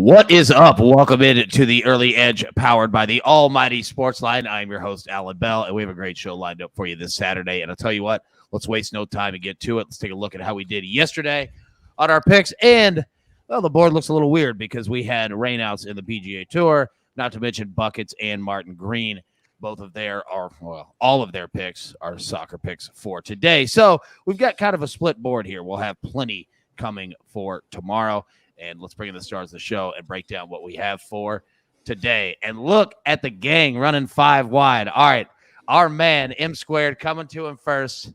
What is up? Welcome in to the Early Edge, powered by the almighty SportsLine. I'm your host, Alan Bell, and we have a great show lined up for you this Saturday. And I'll tell you what, let's waste no time and get to it. Let's take a look at how we did yesterday on our picks. And, well, the board looks a little weird because we had rainouts in the PGA Tour, not to mention Buckets and Martin Green. Both of all of their picks are soccer picks for today. So we've got kind of a split board here. We'll have plenty coming for tomorrow. And let's bring in the stars of the show and break down what we have for today. And look at the gang running 5 wide. All right, our man, M Squared, coming to him first.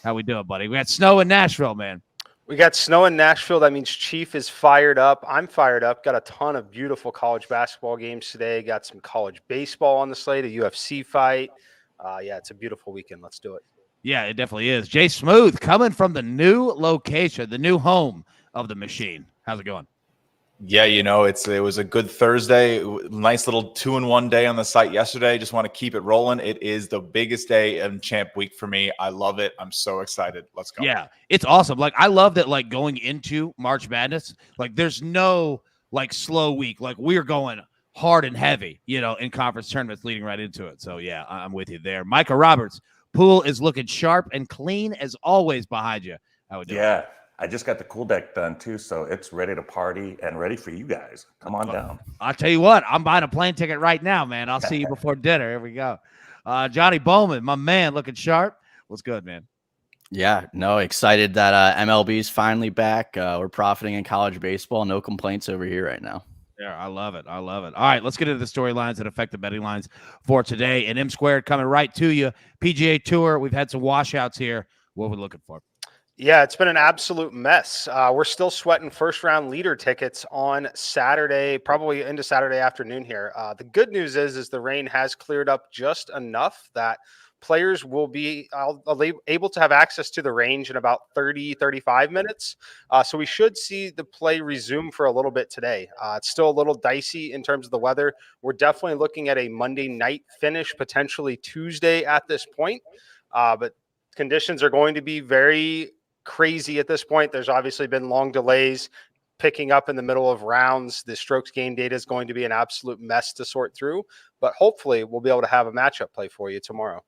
How we doing, buddy? We got snow in Nashville, man. We got snow in Nashville. That means Chief is fired up. I'm fired up. Got a ton of beautiful college basketball games today. Got some college baseball on the slate, a UFC fight. Yeah, it's a beautiful weekend. Let's do it. Yeah, it definitely is. Jay Smooth coming from the new location, the new home of the machine. How's it going? Yeah, it was a good Thursday. Nice little 2-in-1 day on the site yesterday. Just want to keep it rolling. It is the biggest day in Champ Week for me. I love it. I'm so excited. Let's go. Yeah, it's awesome. Like, I love that, like, going into March Madness, like, there's no, like, slow week. Like, we're going hard and heavy, in conference tournaments leading right into it. So, yeah, I'm with you there. Micah Roberts, pool is looking sharp and clean as always behind you. How we doing? Yeah. I just got the cool deck done too, so it's ready to party and ready for you guys. Come on down. I'll tell you what, I'm buying a plane ticket right now, man. I'll see you before dinner. Here we go. Johnny Bowman, my man, looking sharp. What's good, man? Yeah, no, excited that MLB's finally back. We're profiting in college baseball. No complaints over here right now. Yeah, I love it. I love it. All right, let's get into the storylines that affect the betting lines for today. And M Squared coming right to you. PGA Tour, we've had some washouts here. What are we looking for? Yeah, it's been an absolute mess. We're still sweating first-round leader tickets on Saturday, probably into Saturday afternoon here. The good news is the rain has cleared up just enough that players will be able to have access to the range in about 30, 35 minutes. So we should see the play resume for a little bit today. It's still a little dicey in terms of the weather. We're definitely looking at a Monday night finish, potentially Tuesday at this point. But conditions are going to be very crazy at this point. There's obviously been long delays picking up in the middle of rounds. The strokes gain data is going to be an absolute mess to sort through, but hopefully we'll be able to have a matchup play for you tomorrow.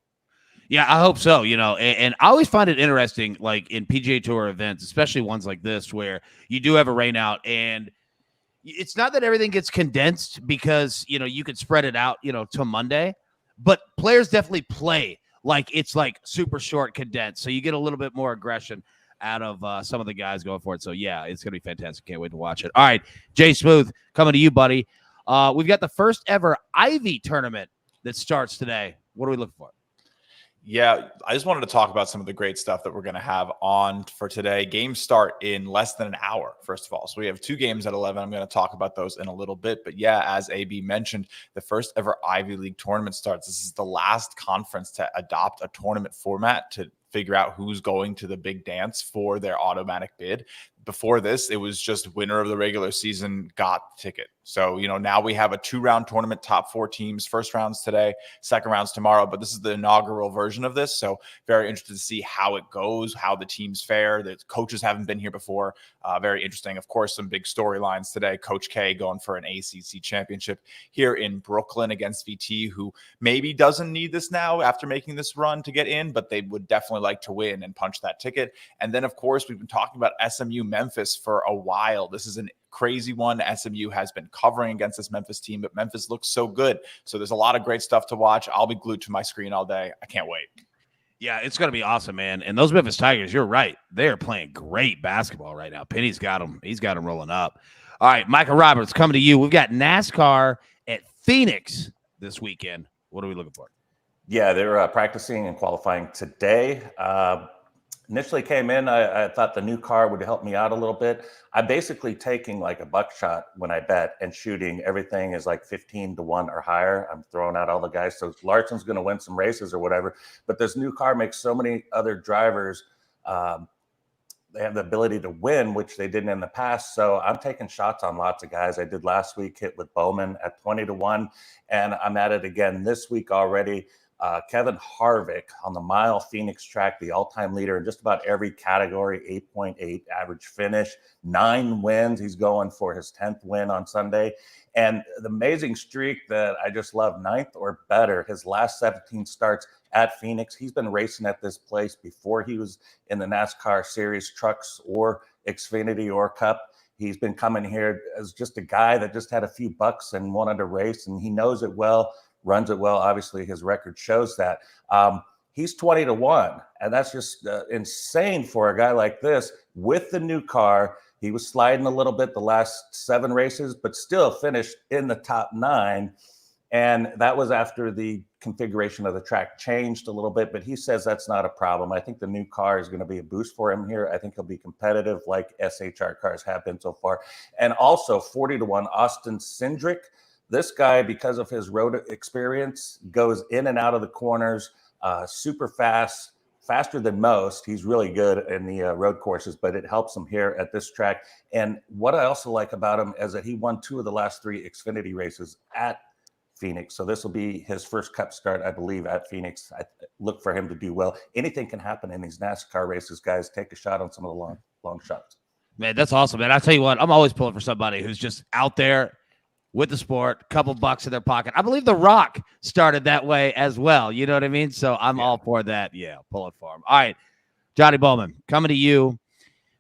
Yeah, I hope so. And I always find it interesting, like in PGA Tour events, especially ones like this, where you do have a rain out, and it's not that everything gets condensed because, you could spread it out, to Monday, but players definitely play like it's like super short condensed. So you get a little bit more aggression out of some of the guys going for it. So, yeah, it's going to be fantastic. Can't wait to watch it. All right, Jay Smooth, coming to you, buddy. We've got the first ever Ivy tournament that starts today. What are we looking for? Yeah, I just wanted to talk about some of the great stuff that we're going to have on for today. Games start in less than an hour, first of all. So we have 2 games at 11. I'm going to talk about those in a little bit. But yeah, as AB mentioned, the first ever Ivy League tournament starts. This is the last conference to adopt a tournament format to figure out who's going to the big dance for their automatic bid. Before this, it was just winner of the regular season got the ticket. So, now we have a 2-round tournament, top 4 teams, first rounds today, second rounds tomorrow, but this is the inaugural version of this. So very interested to see how it goes, how the teams fare. The coaches haven't been here before. Very interesting. Of course, some big storylines today. Coach K going for an ACC championship here in Brooklyn against VT, who maybe doesn't need this now after making this run to get in, but they would definitely like to win and punch that ticket. And then, of course, we've been talking about SMU Memphis for a while. This is an crazy one. SMU has been covering against this Memphis team, but Memphis looks so good. So there's a lot of great stuff to watch. I'll be glued to my screen all day. I can't wait. Yeah, it's going to be awesome, man. And those Memphis Tigers, you're right. They are playing great basketball right now. Penny's got them. He's got them rolling up. All right, Micah Roberts, coming to you. We've got NASCAR at Phoenix this weekend. What are we looking for? Yeah, they're practicing and qualifying today. Initially came in, I thought the new car would help me out a little bit. I'm basically taking like a buckshot when I bet and shooting. Everything is like 15 to 1 or higher. I'm throwing out all the guys. So Larson's going to win some races or whatever. But this new car makes so many other drivers, they have the ability to win, which they didn't in the past. So I'm taking shots on lots of guys. I did last week, hit with Bowman at 20 to 1. And I'm at it again this week already. Kevin Harvick on the mile Phoenix track, the all-time leader in just about every category, 8.8 average finish, 9 wins. He's going for his 10th win on Sunday. And the amazing streak that I just love, 9th or better, his last 17 starts at Phoenix. He's been racing at this place before he was in the NASCAR Series Trucks or Xfinity or Cup. He's been coming here as just a guy that just had a few bucks and wanted to race, and he knows it well, runs it well. Obviously, his record shows that. He's 20-1, and that's just insane for a guy like this with the new car. He was sliding a little bit the last 7 races, but still finished in the top 9. And that was after the configuration of the track changed a little bit, but he says that's not a problem. I think the new car is going to be a boost for him here. I think he'll be competitive like SHR cars have been so far. And also 40-1, Austin Cindric. This guy, because of his road experience, goes in and out of the corners, super fast, faster than most. He's really good in the road courses, but it helps him here at this track. And what I also like about him is that he won 2 of the last 3 Xfinity races at Phoenix. So this will be his first Cup start, I believe, at Phoenix. I look for him to do well. Anything can happen in these NASCAR races, guys. Take a shot on some of the long shots. Man, that's awesome, man. I tell you what, I'm always pulling for somebody who's just out there with the sport, couple bucks in their pocket. I believe The Rock started that way as well. You know what I mean? So I'm all for that. Yeah, pull it for him. All right, Johnny Bowman, coming to you.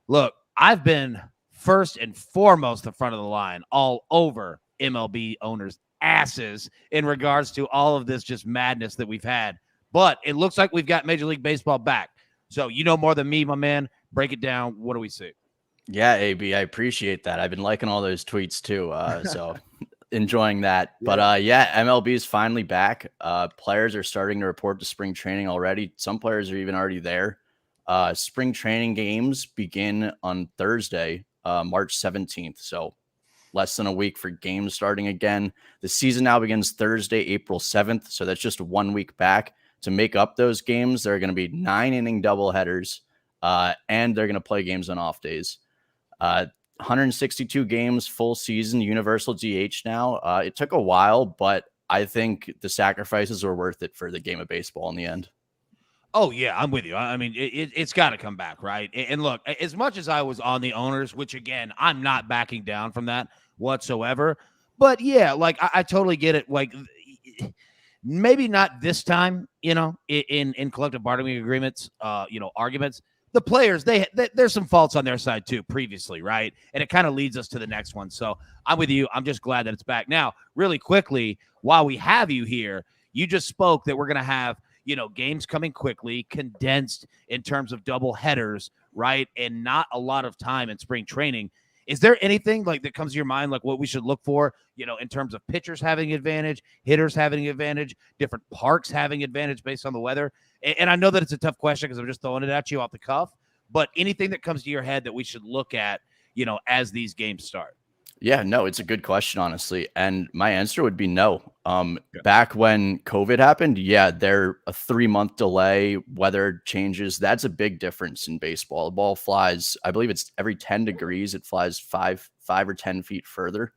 Look, I've been first and foremost the front of the line all over MLB owners' asses in regards to all of this just madness that we've had. But it looks like we've got Major League Baseball back. So you know more than me, my man. Break it down. What do we see? Yeah, AB, I appreciate that. I've been liking all those tweets too. So enjoying that. Yeah. But yeah, MLB is finally back. Players are starting to report to spring training already. Some players are even already there. Spring training games begin on Thursday, March 17th. So less than a week for games starting again. The season now begins Thursday, April 7th. So that's just 1 week back. To make up those games, there are going to be 9-inning doubleheaders, and they're going to play games on off days. 162 games, full season, universal DH now. It took a while, but I think the sacrifices were worth it for the game of baseball in the end. Oh, yeah, I'm with you. I mean, it's got to come back, right? And look, as much as I was on the owners, which, again, I'm not backing down from that whatsoever. But, yeah, like, I totally get it. Like, maybe not this time, you know, in collective bargaining agreements, arguments. The players, there's some faults on their side, too, previously, right? And it kind of leads us to the next one. So I'm with you. I'm just glad that it's back. Now, really quickly, while we have you here, you just spoke that we're going to have, games coming quickly, condensed in terms of double headers, right? And not a lot of time in spring training. Is there anything like that comes to your mind, like what we should look for, in terms of pitchers having advantage, hitters having advantage, different parks having advantage based on the weather? And I know that it's a tough question because I'm just throwing it at you off the cuff, but anything that comes to your head that we should look at, as these games start? Yeah, no, it's a good question, honestly. And my answer would be no. Back when COVID happened, yeah, there a 3-month delay, weather changes. That's a big difference in baseball. The ball flies, I believe it's every 10 degrees, it flies 5 or 10 feet further,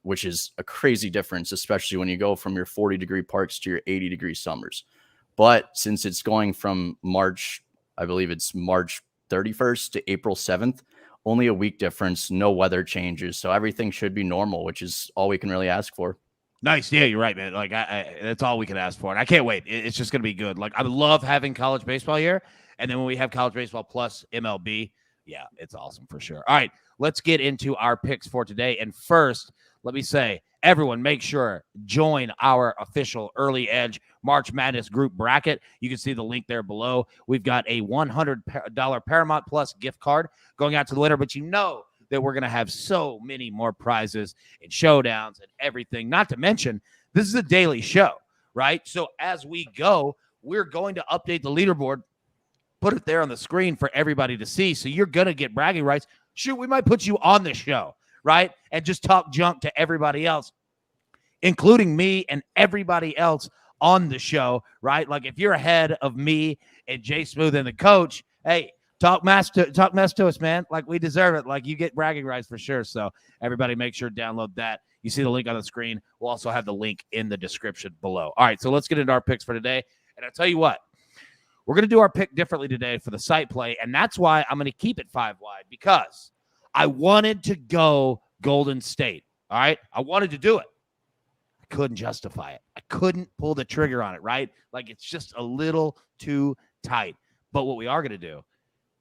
which is a crazy difference, especially when you go from your 40-degree parks to your 80-degree summers. But since it's going from March, I believe it's March 31st to April 7th, only a week difference, no weather changes. So everything should be normal, which is all we can really ask for. Nice. Yeah, you're right, man. Like, that's all we can ask for. And I can't wait. It's just going to be good. Like, I love having college baseball here. And then when we have college baseball plus MLB, yeah, it's awesome for sure. All right, let's get into our picks for today. And first, let me say, everyone, make sure join our official Early Edge March Madness group bracket. You can see the link there below. We've got a $100 Paramount Plus gift card going out to the winner, but that we're going to have so many more prizes and showdowns and everything. Not to mention, this is a daily show, right? So as we go, we're going to update the leaderboard, put it there on the screen for everybody to see. So you're going to get bragging rights. Shoot, we might put you on the show, right? And just talk junk to everybody else, including me and everybody else on the show, right? Like if you're ahead of me and Jay Smooth and the coach, hey, talk mess to us, man. Like we deserve it. Like you get bragging rights for sure. So everybody make sure to download that. You see the link on the screen. We'll also have the link in the description below. All right, so let's get into our picks for today. And I'll tell you what, we're going to do our pick differently today for the site play, and that's why I'm going to keep it 5 wide, because I wanted to go Golden State. All right, I wanted to do it. I couldn't justify it. I couldn't pull the trigger on it, right? Like, it's just a little too tight. But what we are going to do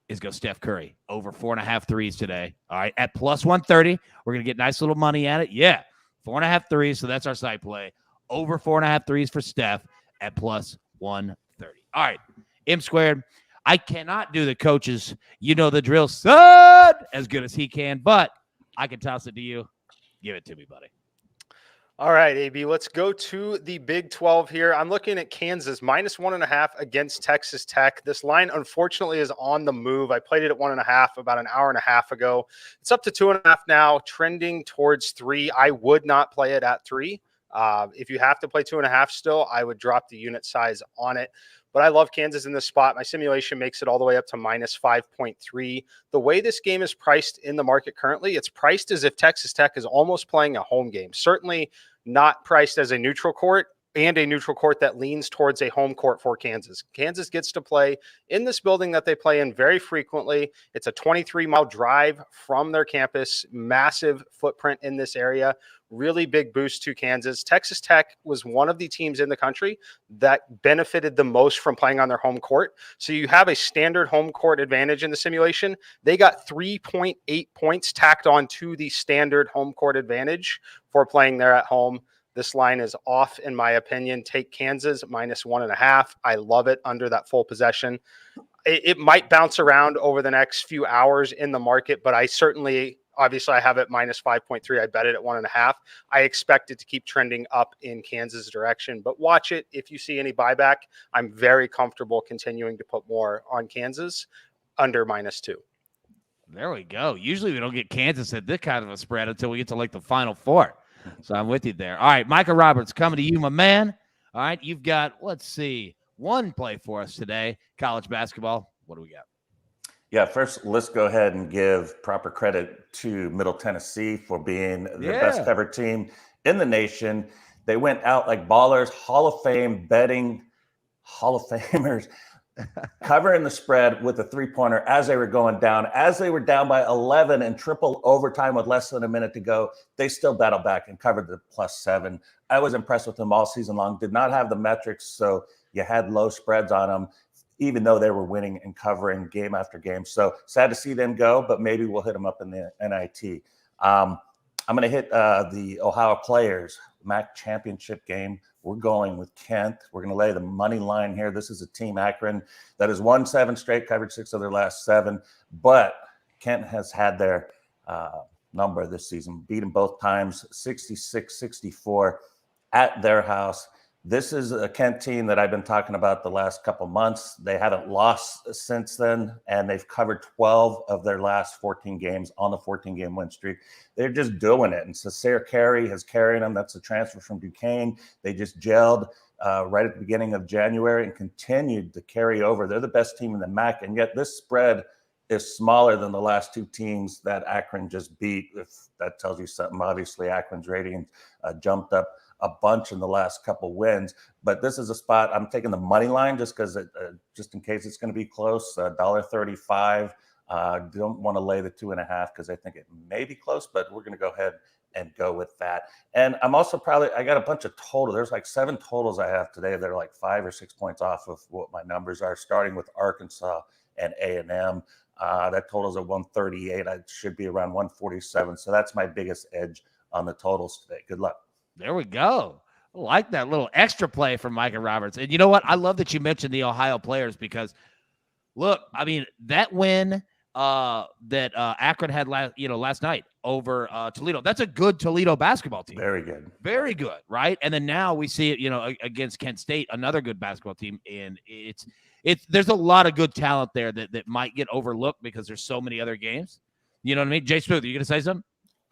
is go Steph Curry over 4.5 threes today. All right, at plus 130, we're going to get nice little money at it. Yeah, 4.5 threes, so that's our site play. Over 4.5 threes for Steph at plus 130. All right, M squared. I cannot do the coaches, you know the drill, son, as good as he can, but I can toss it to you. Give it to me, buddy. All right, AB, let's go to the Big 12 here. I'm looking at Kansas minus 1.5 against Texas Tech. This line, unfortunately, is on the move. I played it at 1.5 about an hour and a half ago. It's up to 2.5 now, trending towards 3. I would not play it at 3. If you have to play 2.5 still, I would drop the unit size on it. But I love Kansas in this spot. My simulation makes it all the way up to minus 5.3. The way this game is priced in the market currently, it's priced as if Texas Tech is almost playing a home game. Certainly not priced as a neutral court, and a neutral court that leans towards a home court for Kansas. Kansas gets to play in this building that they play in very frequently. It's a 23-mile drive from their campus, massive footprint in this area, really big boost to Kansas. Texas Tech was one of the teams in the country that benefited the most from playing on their home court. So you have a standard home court advantage in the simulation. They got 3.8 points tacked on to the standard home court advantage for playing there at home. This line is off, in my opinion. Take Kansas minus 1.5. I love it under that full possession. It might bounce around over the next few hours in the market, but I certainly, obviously, I have it minus 5.3. I bet it at 1.5. I expect it to keep trending up in Kansas' direction, but watch it. If you see any buyback, I'm very comfortable continuing to put more on Kansas under minus 2. There we go. Usually we don't get Kansas at this kind of a spread until we get to like the Final Four. So I'm with you there. All right, Micah Roberts, coming to you, my man. All right, you've got, let's see, one play for us today, college basketball. What do we got? Yeah, first, let's go ahead and give proper credit to Middle Tennessee for being the best ever team in the nation. They went out like ballers, Hall of Fame betting, Hall of Famers, covering the spread with a three-pointer as they were going down. As they were down by 11 in triple overtime with less than a minute to go, they still battled back and covered the +7. I was impressed with them all season long. Did not have the metrics, so you had low spreads on them, even though they were winning and covering game after game. So sad to see them go, but maybe we'll hit them up in the NIT. I'm going to hit the Ohio Players MAC championship game. We're going with Kent. We're going to lay the money line here. This is a team, Akron, that has won 7 straight, covered 6 of their last 7. But Kent has had their number this season, beat them both times, 66-64 at their house. This is a Kent team that I've been talking about the last couple months. They haven't lost since then, and they've covered 12 of their last 14 games on the 14-game win streak. They're just doing it. And so Sarah Carey has carried them. That's a transfer from Duquesne. They just gelled right at the beginning of January and continued to carry over. They're the best team in the MAC, and yet this spread is smaller than the last 2 teams that Akron just beat. If that tells you something, obviously Akron's rating jumped up a bunch in the last couple wins, but this is a spot I'm taking the money line just because just in case it's going to be close. $1.35. Don't want to lay the 2.5 because I think it may be close, but we're going to go ahead and go with that. And I'm also I got a bunch of total. There's like 7 totals I have today. They're like 5 or 6 points off of what my numbers are, starting with Arkansas and A&M. That total's at 138. I should be around 147. So that's my biggest edge on the totals today. Good luck. There we go. I like that little extra play from Micah Roberts. And you know what? I love that you mentioned the Ohio Players because, look, I mean, that win that Akron had last night over Toledo, that's a good Toledo basketball team. Very good. Very good, right? And then now we see it, against Kent State, another good basketball team. And there's a lot of good talent there that might get overlooked because there's so many other games. You know what I mean? Jay Smooth, are you going to say something?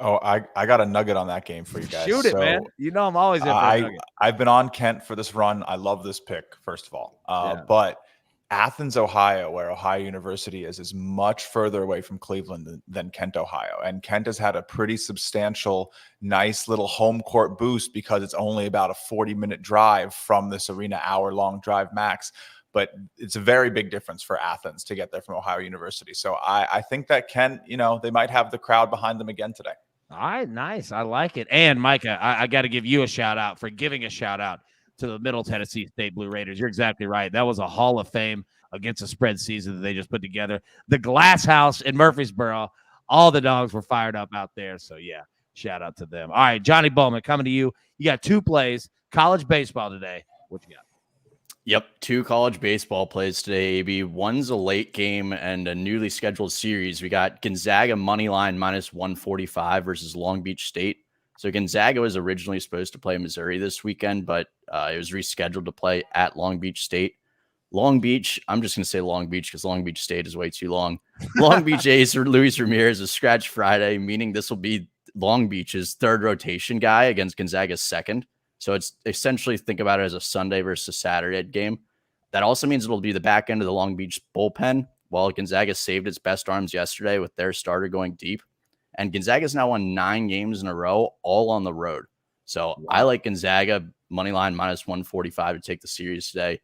Oh, I got a nugget on that game for you guys. Shoot it, man. I'm always in for a nugget. I've been on Kent for this run. I love this pick, first of all. But Athens, Ohio, where Ohio University is much further away from Cleveland than Kent, Ohio. And Kent has had a pretty substantial, nice little home court boost because it's only about a 40-minute drive from this arena, hour-long drive max. But it's a very big difference for Athens to get there from Ohio University. So I think that Kent, they might have the crowd behind them again today. All right, nice. I like it. And Micah, I got to give you a shout out for giving a shout out to the Middle Tennessee State Blue Raiders. You're exactly right. That was a Hall of Fame against a spread season that they just put together. The Glass House in Murfreesboro, all the dogs were fired up out there. So, yeah, shout out to them. All right, Johnny Bowman, coming to you. You got 2 plays, college baseball today. What you got? Yep, 2 college baseball plays today, AB. One's a late game and a newly scheduled series. We got Gonzaga money line minus 145 versus Long Beach State. So Gonzaga was originally supposed to play Missouri this weekend, but it was rescheduled to play at Long Beach State. Long Beach, I'm just going to say Long Beach because Long Beach State is way too long. Long Beach ace Luis Ramirez is scratch Friday, meaning this will be Long Beach's 3rd rotation guy against Gonzaga's 2nd. So it's essentially, think about it as a Sunday versus Saturday game. That also means it'll be the back end of the Long Beach bullpen, while Gonzaga saved its best arms yesterday with their starter going deep. And Gonzaga's now won 9 games in a row, all on the road. So wow. I like Gonzaga money line minus 145 to take the series today.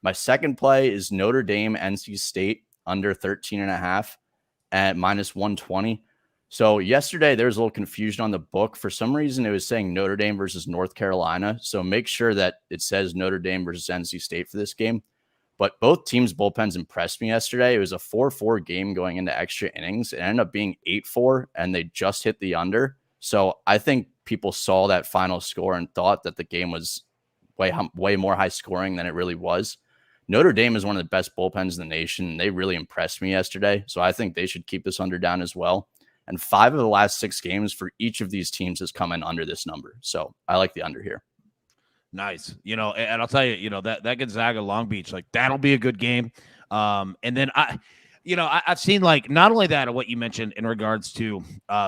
My second play is Notre Dame, NC State under 13.5 at minus 120. So yesterday there was a little confusion on the book. For some reason, it was saying Notre Dame versus North Carolina. So make sure that it says Notre Dame versus NC State for this game. But both teams' bullpens impressed me yesterday. It was a 4-4 game going into extra innings. It ended up being 8-4, and they just hit the under. So I think people saw that final score and thought that the game was way more high scoring than it really was. Notre Dame is one of the best bullpens in the nation. They really impressed me yesterday. So I think they should keep this under down as well. And 5 of the last 6 games for each of these teams has come in under this number. So I like the under here. Nice. And I'll tell you, that Gonzaga Long Beach, like that'll be a good game. And then I've seen like not only that, what you mentioned in regards to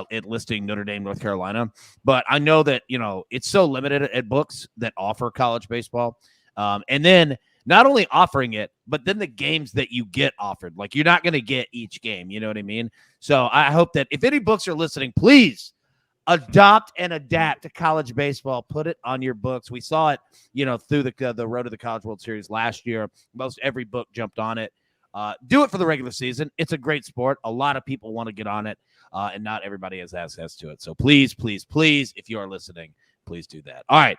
it listing Notre Dame, North Carolina, but I know that, it's so limited at books that offer college baseball. And then not only offering it, but then the games that you get offered, like you're not going to get each game. You know what I mean? So I hope that if any books are listening, please adopt and adapt to college baseball. Put it on your books. We saw it, through the road to the College World Series last year. Most every book jumped on it. Do it for the regular season. It's a great sport. A lot of people want to get on it, and not everybody has access to it. So please, please, please, if you are listening, please do that. All right.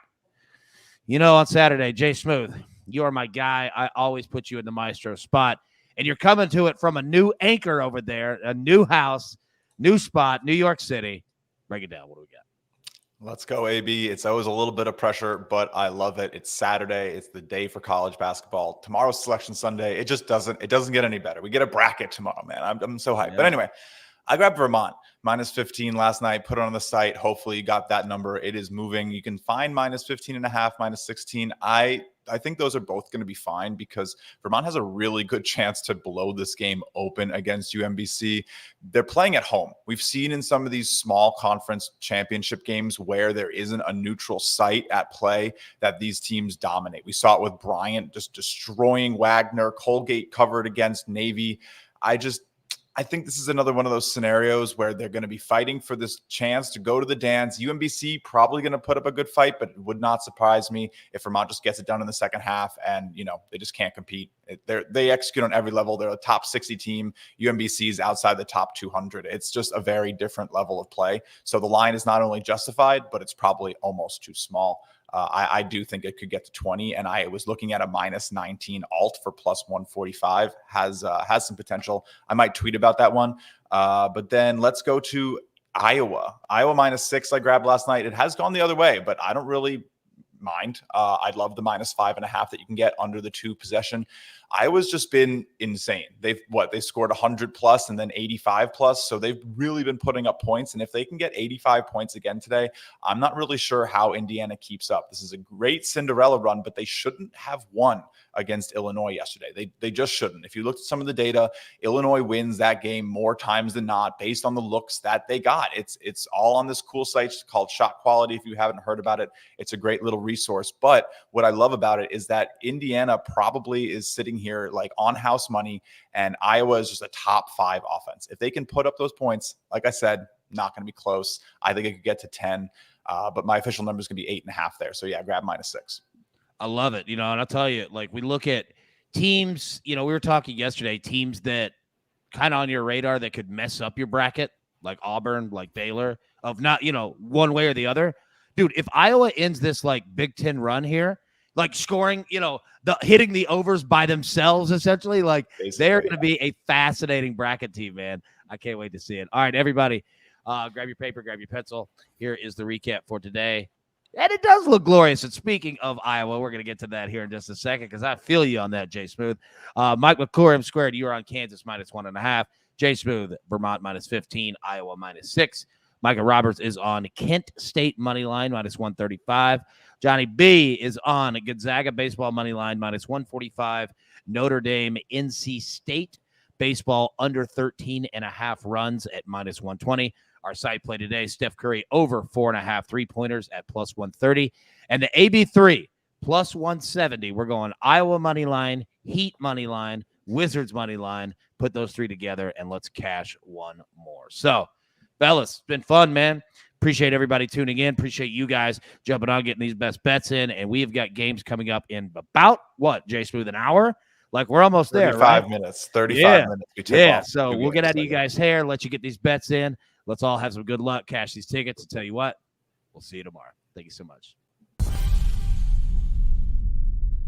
On Saturday, Jay Smooth, you are my guy. I always put you in the maestro spot, and you're coming to it from a new anchor over there, a new house, new spot, New York City. Break it down. What do we got? Let's go, AB. It's always a little bit of pressure, but I love it. It's Saturday. It's the day for college basketball. Tomorrow's Selection Sunday. It doesn't get any better. We get a bracket tomorrow, man. I'm so hyped. Yeah. But anyway, I grabbed Vermont minus 15 last night, put it on the site. Hopefully you got that number. It is moving. You can find minus 15.5, minus 16. I think those are both going to be fine because Vermont has a really good chance to blow this game open against UMBC. They're playing at home. We've seen in some of these small conference championship games where there isn't a neutral site at play that these teams dominate. We saw it with Bryant just destroying Wagner, Colgate covered against Navy. I think this is another one of those scenarios where they're going to be fighting for this chance to go to the dance. UMBC probably going to put up a good fight, but it would not surprise me if Vermont just gets it done in the second half and, they just can't compete. They execute on every level. They're a top 60 team. UMBC is outside the top 200. It's just a very different level of play. So the line is not only justified, but it's probably almost too small. I do think it could get to 20, and I was looking at a minus 19 alt for plus 145. Has some potential. I might tweet about that one. But then let's go to Iowa. Iowa minus 6 I grabbed last night. It has gone the other way, but I don't really mind. I'd love the minus 5.5 that you can get under the 2 possession. Iowa's just been insane. They scored 100 plus and then 85 plus. So they've really been putting up points. And if they can get 85 points again today, I'm not really sure how Indiana keeps up. This is a great Cinderella run, but they shouldn't have won against Illinois yesterday. They just shouldn't. If you look at some of the data, Illinois wins that game more times than not based on the looks that they got. It's all on this cool site called Shot Quality. If you haven't heard about it, it's a great little resource. But what I love about it is that Indiana probably is sitting sitting here like on house money, and Iowa is just a top 5 offense. If they can put up those points, like I said, not going to be close. I think it could get to 10, but my official number is going to be 8.5 there. So yeah, grab -6. I love it. And I'll tell you, like, we look at teams, we were talking yesterday, teams that kind of on your radar that could mess up your bracket, like Auburn, like Baylor, of not, one way or the other. Dude, if Iowa ends this like Big Ten run here, like scoring, hitting the overs by themselves, essentially, like they're going to be a fascinating bracket team, man. I can't wait to see it. All right, everybody, grab your paper, grab your pencil. Here is the recap for today. And it does look glorious. And speaking of Iowa, we're going to get to that here in just a second because I feel you on that, Jay Smooth. Mike McClure, M2, you are on Kansas -1.5. Jay Smooth, Vermont -15, Iowa -6. Micah Roberts is on Kent State money line -135. Johnny B is on Gonzaga baseball money line -145. Notre Dame NC State baseball under 13.5 runs at -120. Our site play today, Steph Curry over 4.5 3-pointers at +130. And the AB3 +170. We're going Iowa money line, Heat money line, Wizards money line. Put those 3 together and let's cash one more. So, fellas, it's been fun, man. Appreciate everybody tuning in. Appreciate you guys jumping on, getting these best bets in. And we've got games coming up in about, what, Jay Smooth, an hour? Like, we're almost there, 35 right? minutes. 35 minutes. Yeah, so we'll get out of you guys' hair, let you get these bets in. Let's all have some good luck, cash these tickets, and tell you what, we'll see you tomorrow. Thank you so much.